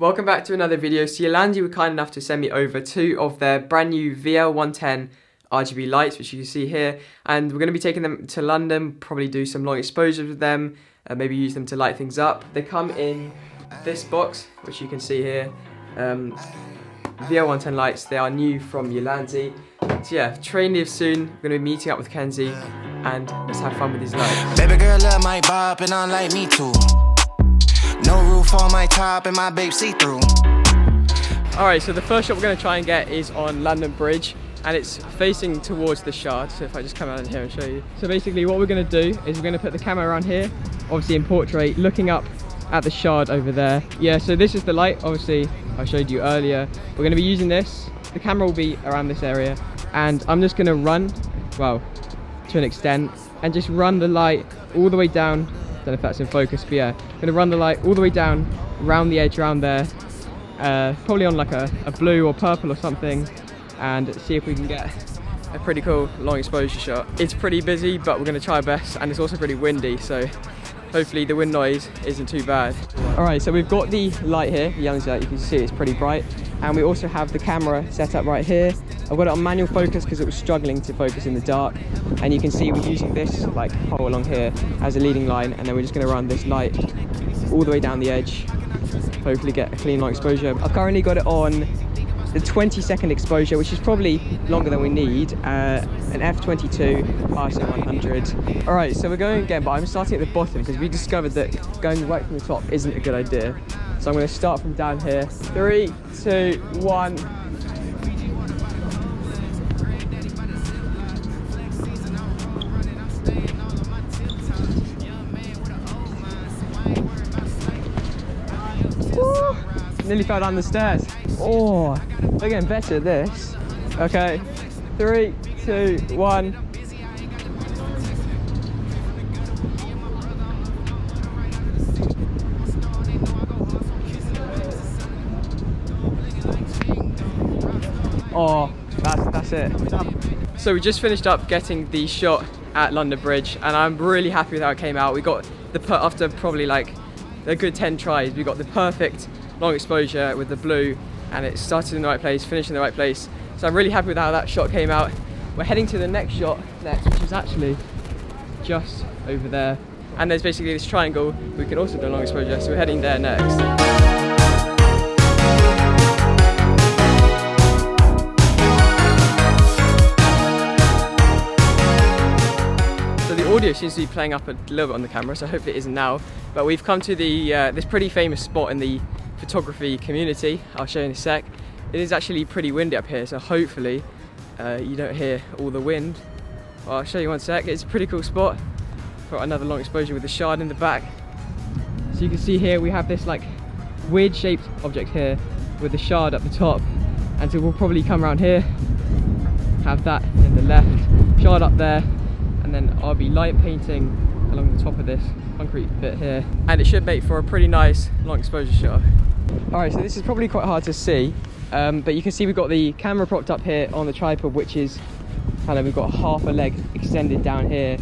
Welcome back to another video. So Ulanzi were kind enough to send me over 2 of their brand new VL110 RGB lights, which you can see here, and we're going to be taking them to London, probably do some long exposures with them, maybe use them to light things up. They come in this box, which you can see here, VL110 lights. They are new from Ulanzi. So yeah, train leaves soon. We're going to be meeting up with Kenzie, and let's have fun with these lights. Baby girl love my bop and I like me too. No roof on my top and my babe see-through. Alright, so the first shot we're going to try and get is on London Bridge, and it's facing towards the Shard. So if I just come out in here and show you. So basically what we're going to do is we're going to put the camera around here, obviously in portrait, looking up at the Shard over there. Yeah, so this is the light, obviously I showed you earlier. We're going to be using this. The camera will be around this area, and I'm just going to run, well, to an extent, and just run the light all the way down. Don't know if that's in focus, but yeah, I'm gonna run the light all the way down around the edge around there, probably on like a blue or purple or something, and see if we can get a pretty cool long exposure shot. It's pretty busy, but we're gonna try our best, and it's also pretty windy, so hopefully the wind noise isn't too bad. Alright, so we've got the light here, the Ulanzi light. You can see it's pretty bright, and we also have the camera set up right here. I've got it on manual focus because it was struggling to focus in the dark, and you can see we're using this like hole along here as a leading line, and then we're just going to run this light all the way down the edge, hopefully get a clean long exposure. I've currently got it on the 20-second exposure, which is probably longer than we need, an f22 ISO 100. Alright, so we're going again, but I'm starting at the bottom because we discovered that going right from the top isn't a good idea. So I'm going to start from down here. 3, 2, 1. Woo! Nearly fell down the stairs. Oh, we're getting better at this. Okay, 3, 2, 1. Oh, that's it. So we just finished up getting the shot at London Bridge, and I'm really happy with how it came out. We got after probably like a good 10 tries, we got the perfect long exposure with the blue, and it started in the right place, finished in the right place. So I'm really happy with how that shot came out. We're heading to the next shot next, which is actually just over there. And there's basically this triangle we can also do a long exposure, so we're heading there next. Audio seems to be playing up a little bit on the camera, so hopefully it isn't now. But we've come to the this pretty famous spot in the photography community. I'll show you in a sec. It is actually pretty windy up here, so hopefully you don't hear all the wind. Well, I'll show you one sec. It's a pretty cool spot. Got another long exposure with the Shard in the back. So you can see here we have this like weird shaped object here with the Shard up the top, and so we'll probably come around here, have that in the left, Shard up there, and then I'll be light painting along the top of this concrete bit here, and it should make for a pretty nice long exposure shot. Alright, so this is probably quite hard to see, but you can see we've got the camera propped up here on the tripod, which is kind of, we've got half a leg extended down here.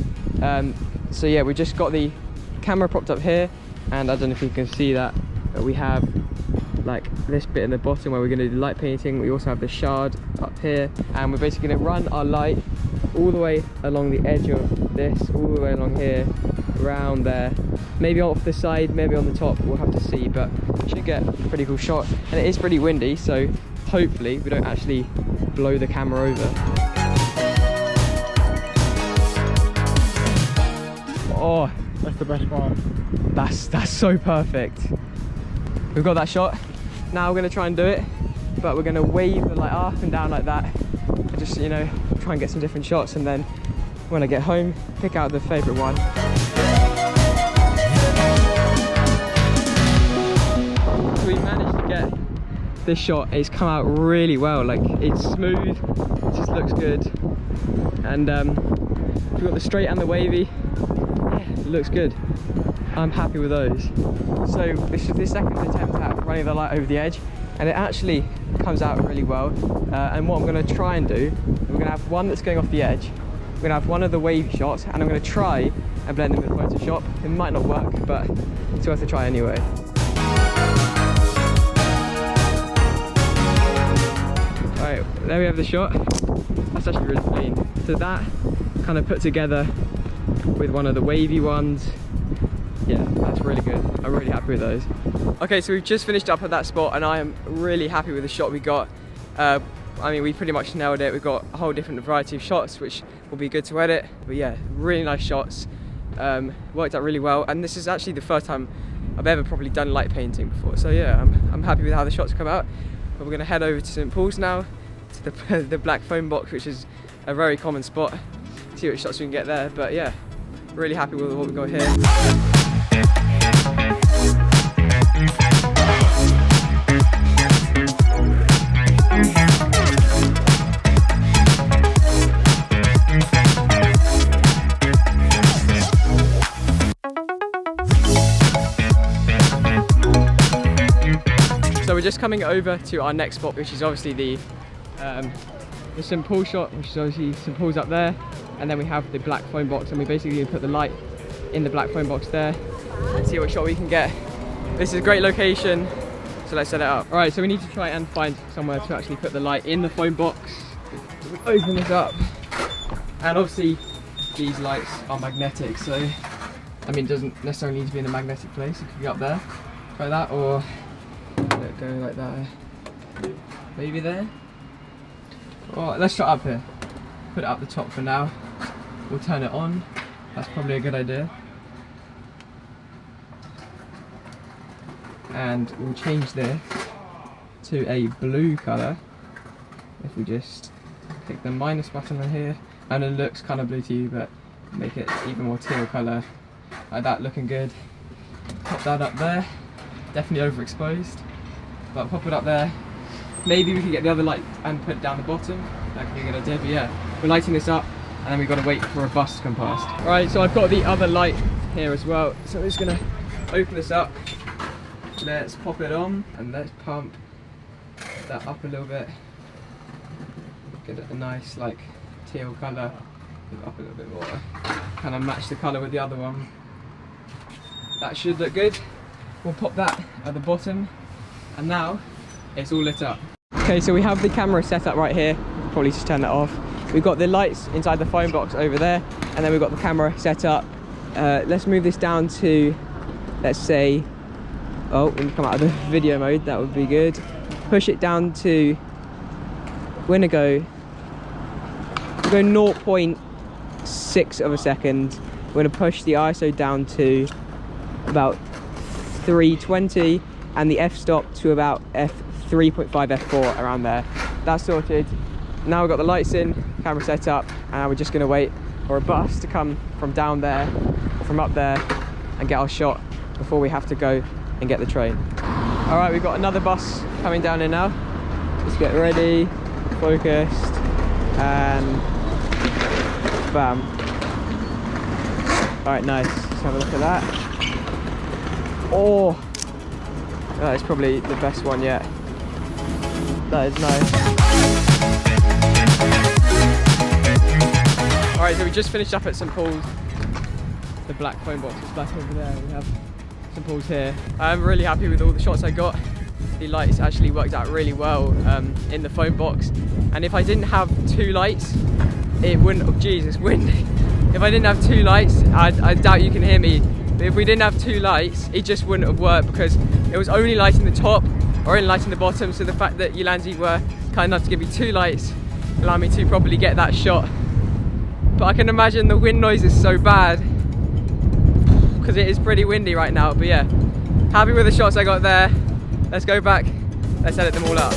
So yeah, we've just got the camera propped up here, and I don't know if you can see that, but we have like this bit in the bottom where we're going to do light painting. We also have the Shard up here, and we're basically going to run our light all the way along the edge of this, all the way along here, around there, maybe off the side, maybe on the top, we'll have to see, but we should get a pretty cool shot. And it is pretty windy, so hopefully we don't actually blow the camera over. Oh, that's the best part. That's so perfect. We've got that shot. Now we're going to try and do it, but we're going to wave the light up and down like that, and just, you know, try and get some different shots, and then when I get home, pick out the favourite one. So we managed to get this shot. It's come out really well, like it's smooth, it just looks good, and we've got the straight and the wavy. Yeah, it looks good. I'm happy with those. So this is the second attempt at running the light over the edge, and it actually comes out really well. And what I'm going to try and do, we're going to have one that's going off the edge, we're going to have one of the wavy shots, and I'm going to try and blend them with Photoshop. It might not work, but it's worth a try anyway. there we have the shot. That's actually really clean. So that kind of put together with one of the wavy ones. Yeah, that's really good. I'm really happy with those. Okay, so we've just finished up at that spot and I am really happy with the shot we got. I mean, we pretty much nailed it. We've got a whole different variety of shots, which will be good to edit. But yeah, really nice shots. Worked out really well. And this is actually the first time I've ever probably done light painting before. So yeah, I'm happy with how the shots come out. But we're gonna head over to St. Paul's now, to the black foam box, which is a very common spot. See what shots we can get there. But yeah, really happy with what we got here. So we're just coming over to our next spot, which is obviously the St. Paul shot, which is obviously St. Paul's up there, and then we have the black foam box, and we basically put the light in the black foam box there and see what shot we can get. This is a great location, so let's set it up. All right, so we need to try and find somewhere to actually put the light in the foam box. So we open this up, and obviously these lights are magnetic, so I mean, it doesn't necessarily need to be in a magnetic place. It could be up there, like that, or let it go like that. Maybe there. Or let's try up here. Put it up the top for now. We'll turn it on. That's probably a good idea. And we'll change this to a blue colour. If we just click the minus button on here, and it looks kind of blue to you, but make it even more teal colour, like that, looking good. Pop that up there. Definitely overexposed, but pop it up there. Maybe we can get the other light and put it down the bottom. That could be a good idea, but yeah, we're lighting this up and then we've got to wait for a bus to come past. Alright, so I've got the other light here as well, so we're just going to open this up. Let's pop it on and let's pump that up a little bit. Get it a nice like teal colour. Put it up a little bit more. Kind of match the colour with the other one. That should look good. We'll pop that at the bottom, and now it's all lit up. Okay, so we have the camera set up right here. Probably just turn that off. We've got the lights inside the foam box over there, and then we've got the camera set up. Let's move this down to, let's say, oh, we can come out of the video mode, that would be good. Push it down to, we're gonna go 0.6 of a second. We're gonna push the ISO down to about 320 and the f-stop to about f3.5, f4, around there. That's sorted. Now we've got the lights in, camera set up, and we're just gonna wait for a bus to come from down there, or from up there, and get our shot before we have to go and get the train. All right, we've got another bus coming down here now. Let's get ready, focused, and bam. All right, nice. Let's have a look at that. Oh, that is probably the best one yet. That is nice. Alright, so we just finished up at St. Paul's. The black foam box is back over there. We have St. Paul's here. I'm really happy with all the shots I got. The lights actually worked out really well in the foam box. And if I didn't have two lights, it wouldn't, oh geez, it's windy. If I didn't have two lights, I doubt you can hear me. But if we didn't have two lights, it just wouldn't have worked, because it was only lighting the top or only lighting the bottom. So the fact that Ulanzi were kind enough to give me two lights allowed me to properly get that shot. But I can imagine the wind noise is so bad because it is pretty windy right now. But yeah, happy with the shots I got there. Let's go back, let's edit them all up.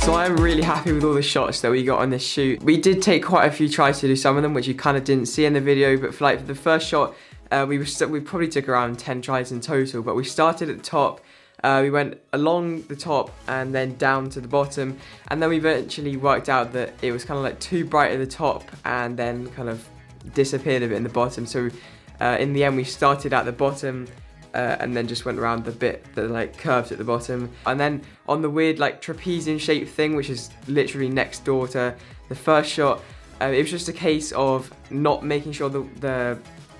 So I'm really happy with all the shots that we got on this shoot. We did take quite a few tries to do some of them, which you kind of didn't see in the video, but for the first shot, we probably took around 10 tries in total, but we started at the top, we went along the top and then down to the bottom, and then we eventually worked out that it was kind of like too bright at the top and then kind of disappeared a bit in the bottom. So in the end we started at the bottom, and then just went around the bit that like curved at the bottom, and then on the weird like trapezium shaped thing, which is literally next door to the first shot, it was just a case of not making sure the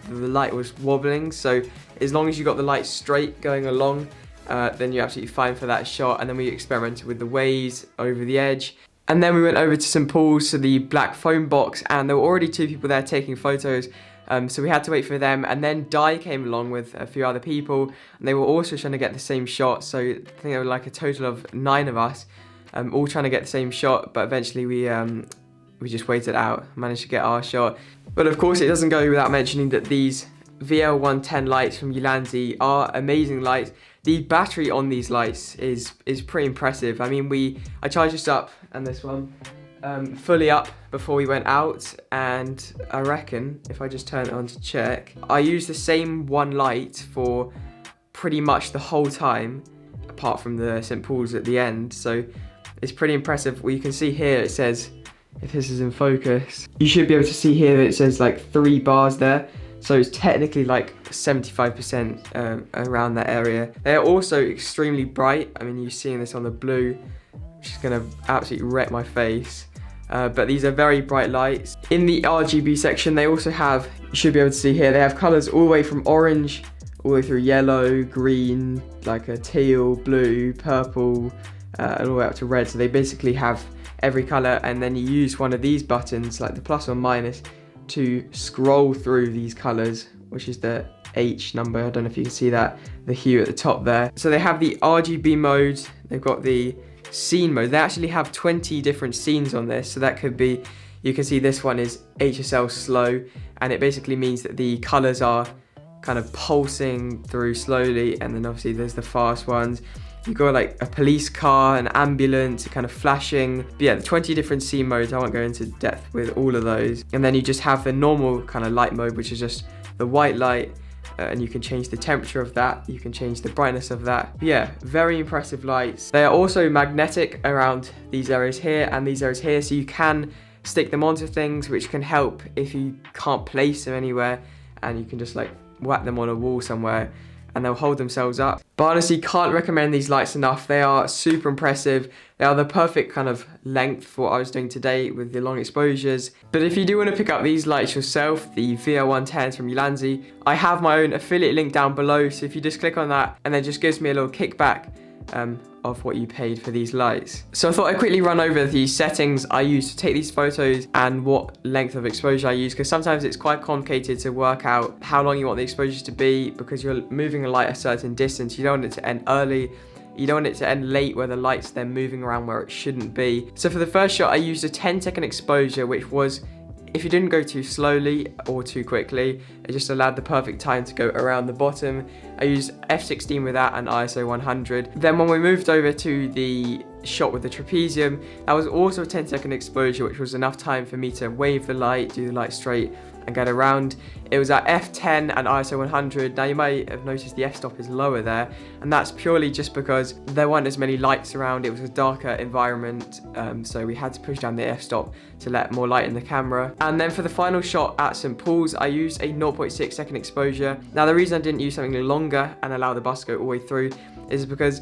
light was wobbling. So as long as you got the light straight going along, then you're absolutely fine for that shot. And then we experimented with the waves over the edge. And then we went over to St. Paul's to the black foam box, and there were already 2 people there taking photos. So we had to wait for them, and then Di came along with a few other people, and they were also trying to get the same shot. So I think there were like a total of 9 of us, all trying to get the same shot. But eventually we just waited out, managed to get our shot. But of course, it doesn't go without mentioning that these VL110 lights from Ulanzi are amazing lights. The battery on these lights is pretty impressive. I mean, I charged this up and this one fully up before we went out, and I reckon if I just turn it on to check, I used the same one light for pretty much the whole time, apart from the St. Paul's at the end. So it's pretty impressive. Well, you can see here it says, if this is in focus, you should be able to see here that it says like 3 bars there. So it's technically like 75% around that area. They are also extremely bright. I mean, you're seeing this on the blue, which is gonna absolutely wreck my face. But these are very bright lights. In the RGB section, they also have, you should be able to see here, they have colors all the way from orange, all the way through yellow, green, like a teal, blue, purple, and all the way up to red. So they basically have every color, and then you use one of these buttons, like the plus or minus, to scroll through these colors, which is the H number. I don't know if you can see that, the hue at the top there. So they have the RGB mode, they've got the scene mode. They actually have 20 different scenes on this. So that could be, you can see this one is HSL slow, and it basically means that the colors are kind of pulsing through slowly. And then obviously there's the fast ones. You've got like a police car, an ambulance, kind of flashing. But yeah, the 20 different scene modes. I won't go into depth with all of those. And then you just have the normal kind of light mode, which is just the white light. And you can change the temperature of that. You can change the brightness of that. But yeah, very impressive lights. They are also magnetic around these areas here and these areas here. So you can stick them onto things, which can help if you can't place them anywhere. And you can just like whack them on a wall somewhere, and they'll hold themselves up. But honestly, can't recommend these lights enough. They are super impressive. They are the perfect kind of length for what I was doing today with the long exposures. But if you do want to pick up these lights yourself, the VL110s from Ulanzi, I have my own affiliate link down below. So if you just click on that, and then just gives me a little kickback of what you paid for these lights. So I thought I'd quickly run over the settings I use to take these photos and what length of exposure I use, because sometimes it's quite complicated to work out how long you want the exposures to be, because you're moving a light a certain distance. You don't want it to end early, you don't want it to end late where the light's then moving around where it shouldn't be. So for the first shot, I used a 10-second exposure, which was, if you didn't go too slowly or too quickly, it just allowed the perfect time to go around the bottom. I used f16 with that and ISO 100. Then when we moved over to the shot with the trapezium, that was also a 10-second exposure, which was enough time for me to wave the light, do the light straight, and get around. It was at f10 and ISO 100. Now you might have noticed the f-stop is lower there, and that's purely just because there weren't as many lights around. It was a darker environment, so we had to push down the f-stop to let more light in the camera. And then for the final shot at St. Paul's, I used a 0.6 second exposure. Now the reason I didn't use something longer and allow the bus to go all the way through is because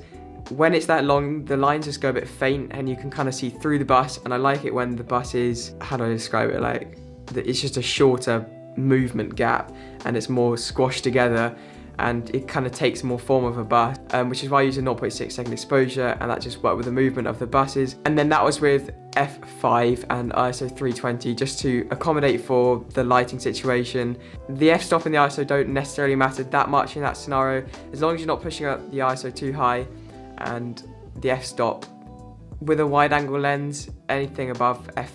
when it's that long, the lines just go a bit faint and you can kind of see through the bus, and I like it when the bus is, how do I describe it, like, it's just a shorter movement gap and it's more squashed together, and it kind of takes more form of a bus, which is why I use a 0.6 second exposure, and that just worked with the movement of the buses. And then that was with f5 and ISO 320 just to accommodate for the lighting situation. The f-stop and the ISO don't necessarily matter that much in that scenario, as long as you're not pushing up the ISO too high, and the f-stop with a wide angle lens, anything above f4,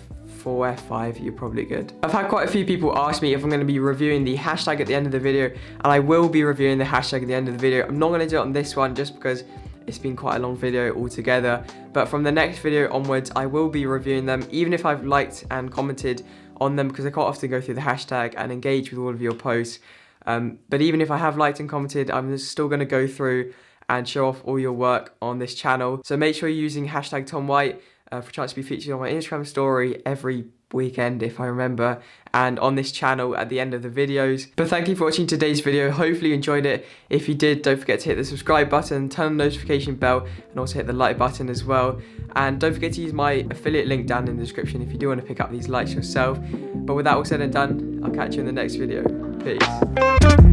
f5, you're probably good. I've had quite a few people ask me if I'm going to be reviewing the hashtag at the end of the video, and I will be reviewing the hashtag at the end of the video. I'm not going to do it on this one just because it's been quite a long video altogether, but from the next video onwards I will be reviewing them, even if I've liked and commented on them, because I quite often go through the hashtag and engage with all of your posts. But even if I have liked and commented, I'm still going to go through and show off all your work on this channel. So make sure you're using hashtag Tom Whyte for a chance to be featured on my Instagram story every weekend, if I remember, and on this channel at the end of the videos. But thank you for watching today's video. Hopefully you enjoyed it. If you did, don't forget to hit the subscribe button, turn on the notification bell, and also hit the like button as well. And don't forget to use my affiliate link down in the description if you do want to pick up these lights yourself. But with that all said and done, I'll catch you in the next video. Peace.